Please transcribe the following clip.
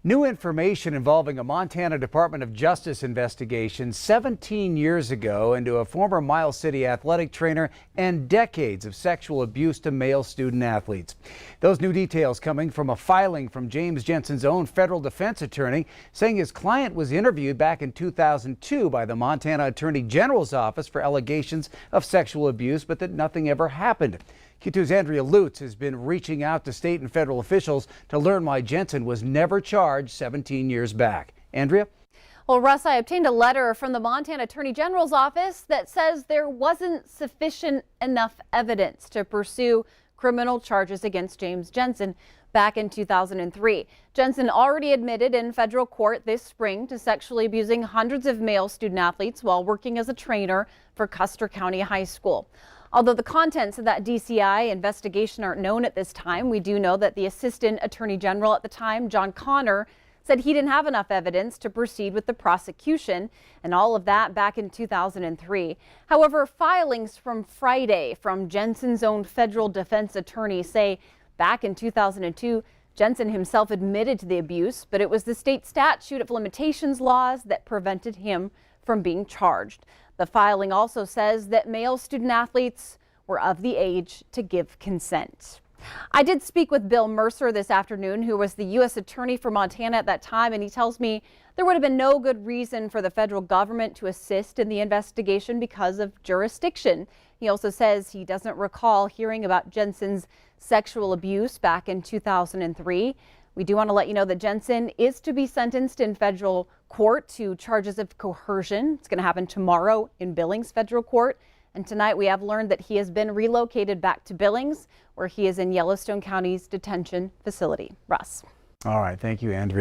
New information involving a Montana Department of Justice investigation 17 years ago into a former Miles City athletic trainer and decades of sexual abuse to male student athletes. Those new details coming from a filing from James Jensen's own federal defense attorney saying his client was interviewed back in 2002 by the Montana Attorney General's office for allegations of sexual abuse, but that nothing ever happened. Q2's Andrea Lutz has been reaching out to state and federal officials to learn why Jensen was never charged 17 years back. Andrea? Well, Russ, I obtained a letter from the Montana Attorney General's office that says there wasn't sufficient enough evidence to pursue criminal charges against James Jensen back in 2003. Jensen already admitted in federal court this spring to sexually abusing hundreds of male student athletes while working as a trainer for Custer County High School. Although the contents of that DCI investigation aren't known at this time, we do know that the Assistant Attorney General at the time, John Connor, said he didn't have enough evidence to proceed with the prosecution, and all of that back in 2003. However, filings from Friday from Jensen's own federal defense attorney say back in 2002, Jensen himself admitted to the abuse, but it was the state statute of limitations laws that prevented him from being charged. The filing also says that male student athletes were of the age to give consent. I did speak with Bill Mercer this afternoon, who was the U.S. Attorney for Montana at that time, and he tells me there would have been no good reason for the federal government to assist in the investigation because of jurisdiction. He also says he doesn't recall hearing about Jensen's sexual abuse back in 2003. We do want to let you know that Jensen is to be sentenced in federal court to charges of coercion. It's going to happen tomorrow in Billings Federal Court. And tonight we have learned that he has been relocated back to Billings, where he is in Yellowstone County's detention facility. Russ. All right. Thank you, Andrea.